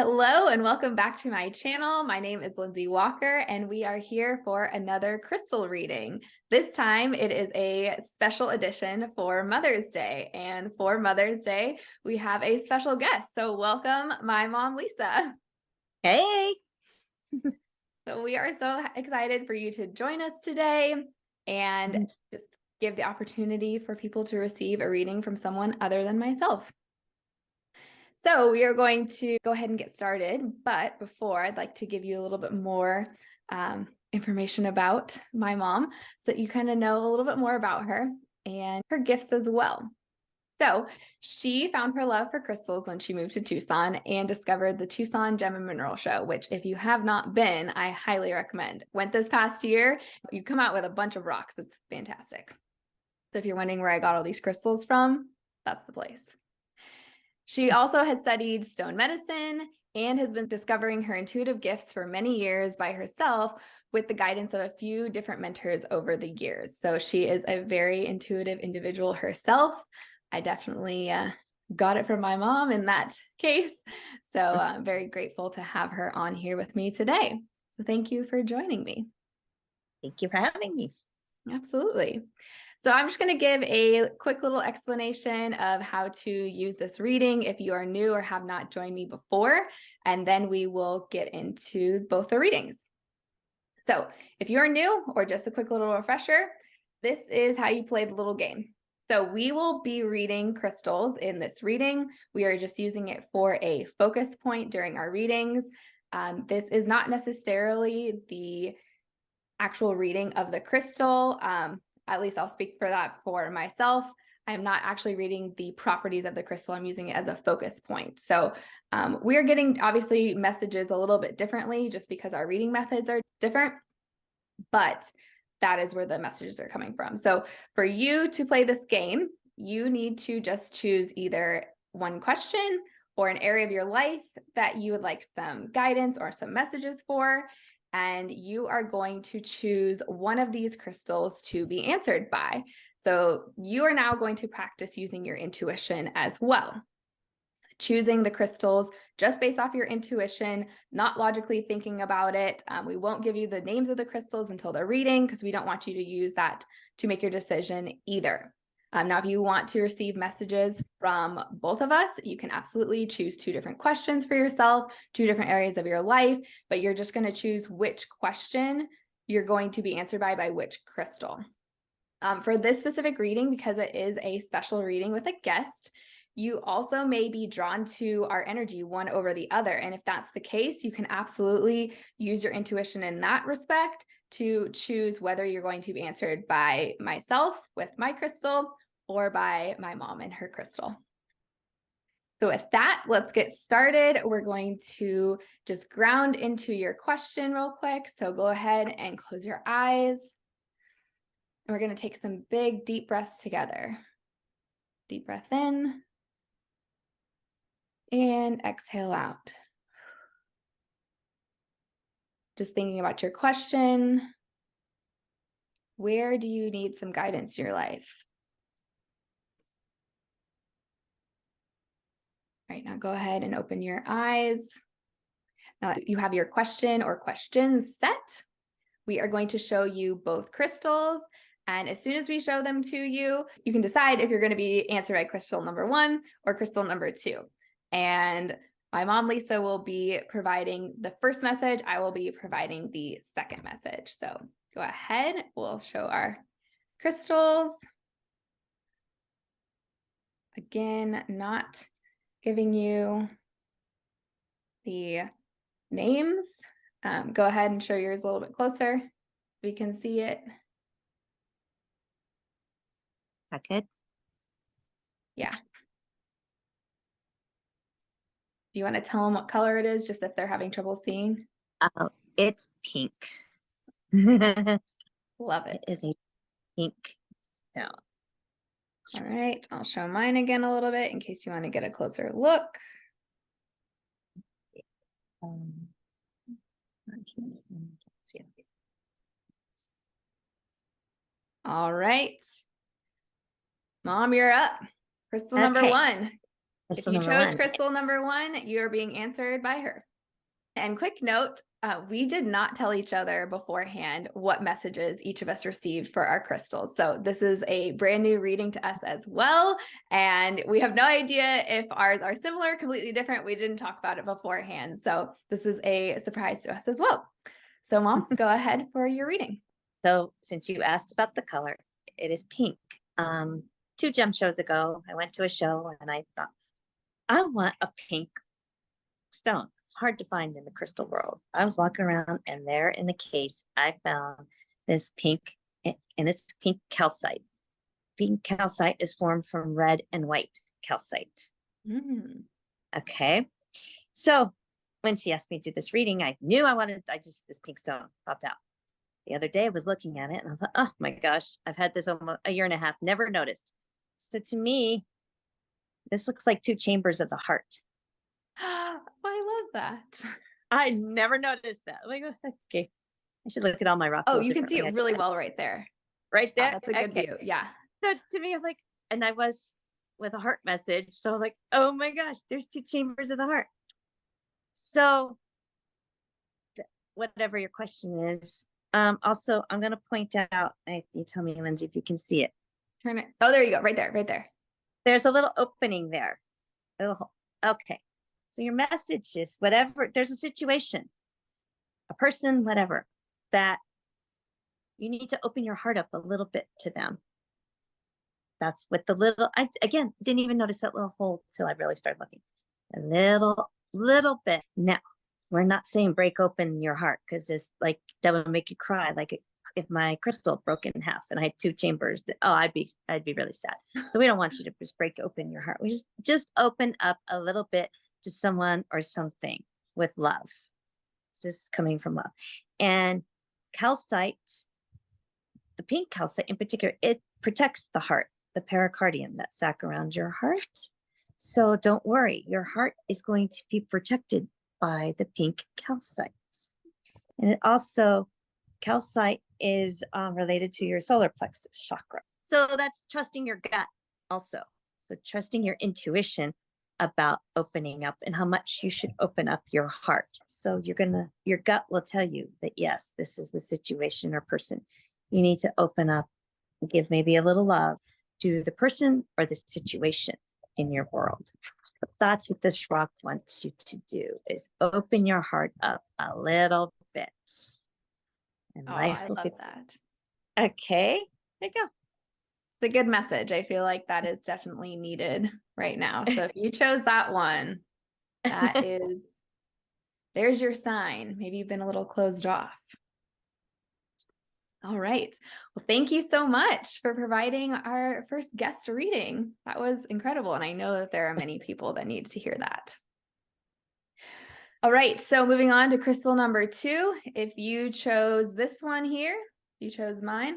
Hello and welcome back to my channel. My name is Lindsey Walker and we are here for another crystal reading. This time it is a special edition for Mother's Day, and for Mother's Day we have a special guest. So welcome my mom, Lisa. Hey. So we are so excited for you to join us today and just give the opportunity for people to receive a reading from someone other than myself. So we are going to go ahead and get started, but before, I'd like to give you a little bit more information about my mom so that you kind of know a little bit more about her and her gifts as well. So she found her love for crystals when she moved to Tucson and discovered the Tucson Gem and Mineral Show, which if you have not been, I highly recommend. Went this past year, you come out with a bunch of rocks. It's fantastic. So if you're wondering where I got all these crystals from, that's the place. She also has studied stone medicine and has been discovering her intuitive gifts for many years by herself with the guidance of a few different mentors over the years. So she is a very intuitive individual herself. I definitely got it from my mom in that case. So I'm very grateful to have her on here with me today. So thank you for joining me. Thank you for having me. Absolutely. So I'm just going to give a quick little explanation of how to use this reading if you are new or have not joined me before, and then we will get into both the readings. So if you're new or just a quick little refresher, this is how you play the little game. So we will be reading crystals in this reading. We are just using it for a focus point during our readings. This is not necessarily the actual reading of the crystal. At least I'll speak for that for myself. I'm not actually reading the properties of the crystal. I'm using it as a focus point. So we're getting obviously messages a little bit differently just because our reading methods are different, but that is where the messages are coming from. So for you to play this game, you need to just choose either one question or an area of your life that you would like some guidance or some messages for. And you are going to choose one of these crystals to be answered by. So you are now going to practice using your intuition as well. Choosing the crystals just based off your intuition, not logically thinking about it. We won't give you the names of the crystals until the reading because we don't want you to use that to make your decision either. Now, if you want to receive messages from both of us, you can absolutely choose two different questions for yourself, two different areas of your life, but you're just going to choose which question you're going to be answered by which crystal. For this specific reading, because it is a special reading with a guest, you also may be drawn to our energy one over the other. And if that's the case, you can absolutely use your intuition in that respect to choose whether you're going to be answered by myself with my crystal or by my mom and her crystal. So with that, let's get started. We're going to just ground into your question real quick. So go ahead and close your eyes. And we're going to take some big, deep breaths together. Deep breath in and exhale out. Just thinking about your question. Where do you need some guidance in your life? All right, now go ahead and open your eyes. Now that you have your question or questions set, we are going to show you both crystals. And as soon as we show them to you, you can decide if you're going to be answered by crystal number 1 or crystal number 2. And my mom, Lisa, will be providing the first message. I will be providing the second message. So go ahead. We'll show our crystals. Again, not giving you the names. Go ahead and show yours a little bit closer so we can see it. Is that good? Yeah. Do you want to tell them what color it is, just if they're having trouble seeing? Oh, it's pink. Love it. It is a pink stone. All right, I'll show mine again a little bit in case you want to get a closer look. All right. Mom, you're up. Crystal number 1. If Crystal you number chose one. crystal number one, you're being answered by her. And quick note, we did not tell each other beforehand what messages each of us received for our crystals. So this is a brand new reading to us as well. And we have no idea if ours are similar, completely different. We didn't talk about it beforehand. So this is a surprise to us as well. So Mom, go ahead for your reading. So since you asked about the color, it is pink. 2 gem shows ago, I went to a show and I thought, I want a pink stone. It's hard to find in the crystal world. I was walking around and there in the case, I found this pink, and it's pink calcite. Pink calcite is formed from red and white calcite. Mm. Okay. So when she asked me to do this reading, I knew this pink stone popped out. The other day I was looking at it and I thought, oh my gosh, I've had this almost a year and a half, never noticed. So to me, this looks like 2 chambers of the heart. I love that. I never noticed that. Like, okay, I should look at all my rocks. Oh, you can see it really well right there. Right there. Wow, that's a good view. Yeah. So to me, I'm like, and I was with a heart message. So I'm like, oh my gosh, there's 2 chambers of the heart. So whatever your question is, also, I'm going to point out, you tell me, Lindsay, if you can see it. Turn it. Oh, there you go. Right there. Right there. There's a little opening there. A little hole. Okay. So your message is whatever, there's a situation, a person, whatever, that you need to open your heart up a little bit to them. That's what the little, I, again, didn't even notice that little hole till I really started looking. A little bit. Now, we're not saying break open your heart because it's like that would make you cry. Like if my crystal broke in half and I had 2 chambers, I'd be really sad. So we don't want you to just break open your heart. We just open up a little bit to someone or something with love. This is coming from love. And calcite, the pink calcite in particular, it protects the heart, the pericardium, that sac around your heart. So don't worry, your heart is going to be protected by the pink calcite. And it also, calcite is related to your solar plexus chakra. So that's trusting your gut also. So trusting your intuition about opening up and how much you should open up your heart. So your gut will tell you that, yes, this is the situation or person. You need to open up, give maybe a little love to the person or the situation in your world. But that's what this rock wants you to do, is open your heart up a little bit. And life will be that. Okay. There you go. It's a good message. I feel like that is definitely needed right now. So if you chose that one, that is, there's your sign. Maybe you've been a little closed off. All right. Well, thank you so much for providing our first guest reading. That was incredible. And I know that there are many people that need to hear that. All right. So moving on to crystal number 2. If you chose this one here, you chose mine.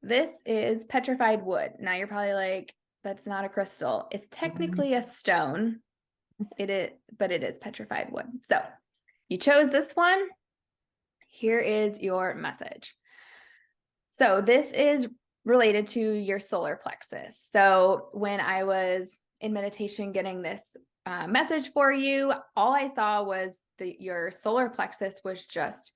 This is petrified wood. Now you're probably like, that's not a crystal. It's technically a stone. It is, but it is petrified wood. So you chose this one. Here is your message. So this is related to your solar plexus. So when I was in meditation getting this message for you, all I saw was that your solar plexus was just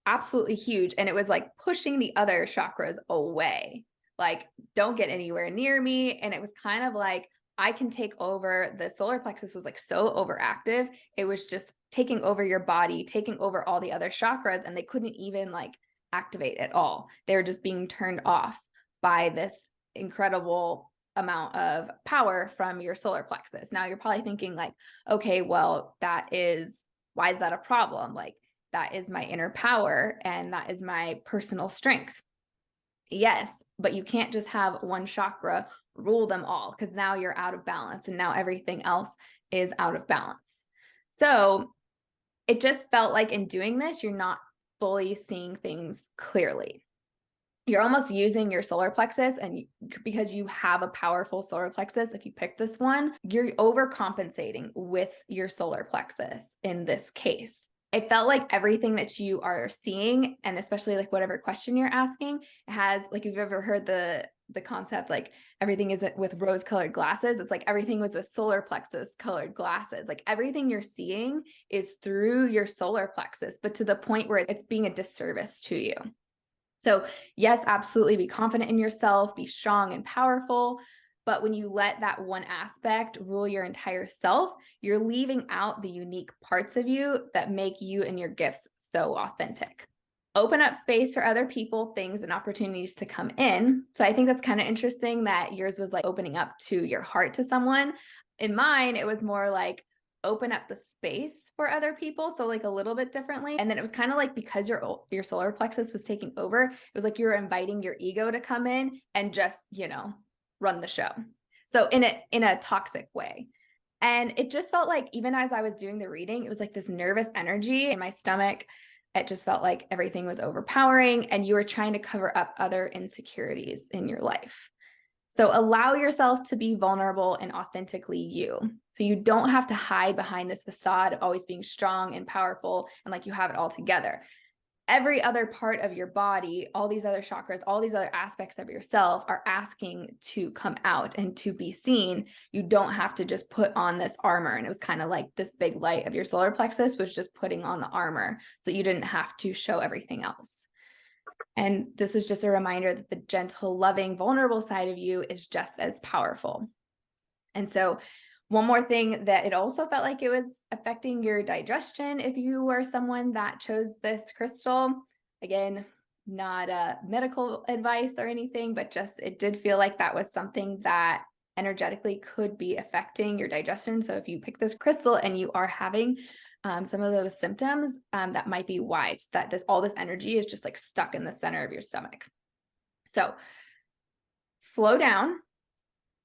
absolutely huge. And it was like pushing the other chakras away. Like, don't get anywhere near me. And it was kind of like, I can take over. The solar plexus was like so overactive. It was just taking over your body, taking over all the other chakras, and they couldn't even like activate at all. They were just being turned off by this incredible amount of power from your solar plexus. Now you're probably thinking like, okay, well, why is that a problem? Like, that is my inner power and that is my personal strength. Yes, but you can't just have one chakra rule them all, because now you're out of balance and now everything else is out of balance. So it just felt like in doing this, you're not fully seeing things clearly. You're almost using your solar plexus, and because you have a powerful solar plexus, if you pick this one, you're overcompensating with your solar plexus in this case. It felt like everything that you are seeing, and especially like whatever question you're asking, has, like, if you've ever heard the the concept, like everything isn't with rose colored glasses. It's like everything was with solar plexus colored glasses. Like everything you're seeing is through your solar plexus, but to the point where it's being a disservice to you. So yes, absolutely be confident in yourself, be strong and powerful. But when you let that one aspect rule your entire self, you're leaving out the unique parts of you that make you and your gifts so authentic. Open up space for other people, things, and opportunities to come in. So I think that's kind of interesting that yours was like opening up to your heart to someone. In mine, it was more like open up the space for other people. So like a little bit differently. And then it was kind of like, because your solar plexus was taking over, it was like you were inviting your ego to come in and just, run the show. So in a toxic way. And it just felt like, even as I was doing the reading, it was like this nervous energy in my stomach. It just felt like everything was overpowering and you were trying to cover up other insecurities in your life. So allow yourself to be vulnerable and authentically you. So you don't have to hide behind this facade of always being strong and powerful and like you have it all together. Every other part of your body, all these other chakras, all these other aspects of yourself are asking to come out and to be seen. You don't have to just put on this armor. And it was kind of like this big light of your solar plexus was just putting on the armor. So you didn't have to show everything else. And this is just a reminder that the gentle, loving, vulnerable side of you is just as powerful. And so one more thing, that it also felt like it was affecting your digestion if you were someone that chose this crystal. Again, not medical advice or anything, but just it did feel like that was something that energetically could be affecting your digestion. So if you pick this crystal and you are having some of those symptoms, that might be why all this energy is just like stuck in the center of your stomach. So slow down.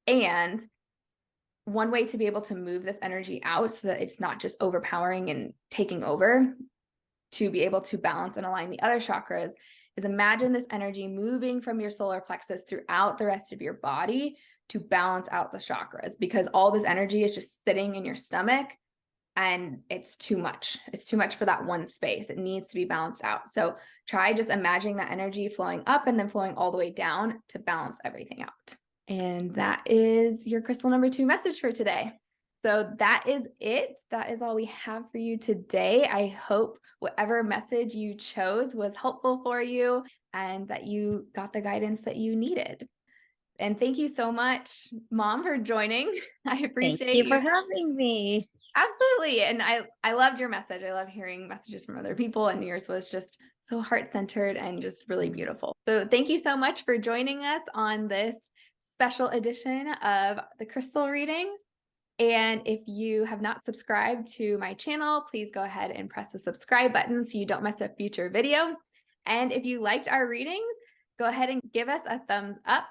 And one way to be able to move this energy out so that it's not just overpowering and taking over, to be able to balance and align the other chakras, is imagine this energy moving from your solar plexus throughout the rest of your body to balance out the chakras, because all this energy is just sitting in your stomach and it's too much. It's too much for that one space. It needs to be balanced out. So try just imagining that energy flowing up and then flowing all the way down to balance everything out. And that is your crystal number 2 message for today. So that is it. That is all we have for you today. I hope whatever message you chose was helpful for you and that you got the guidance that you needed. And thank you so much, Mom, for joining. I appreciate you for having me. Absolutely. And I loved your message. I love hearing messages from other people, and yours was just so heart-centered and just really beautiful. So thank you so much for joining us on this special edition of the crystal reading. And if you have not subscribed to my channel, please go ahead and press the subscribe button so you don't miss a future video. And if you liked our readings, go ahead and give us a thumbs up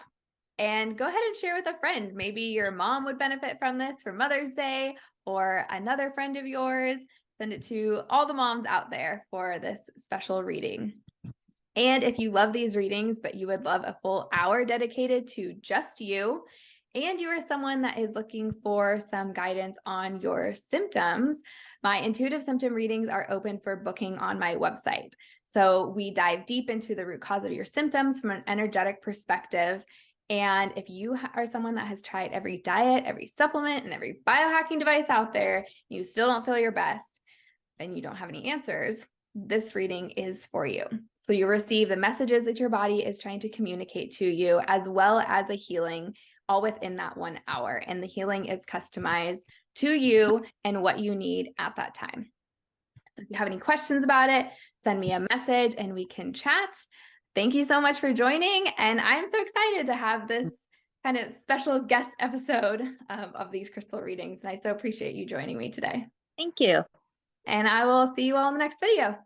and go ahead and share with a friend. Maybe your mom would benefit from this for Mother's Day, or another friend of yours. Send it to all the moms out there for this special reading. And if you love these readings, but you would love a full hour dedicated to just you, and you are someone that is looking for some guidance on your symptoms, my intuitive symptom readings are open for booking on my website. So we dive deep into the root cause of your symptoms from an energetic perspective. And if you are someone that has tried every diet, every supplement, and every biohacking device out there, you still don't feel your best, and you don't have any answers, this reading is for you. So you'll receive the messages that your body is trying to communicate to you, as well as a healing, all within that 1 hour. And the healing is customized to you and what you need at that time. If you have any questions about it, send me a message and we can chat. Thank you so much for joining. And I'm so excited to have this kind of special guest episode of these crystal readings. And I so appreciate you joining me today. Thank you. And I will see you all in the next video.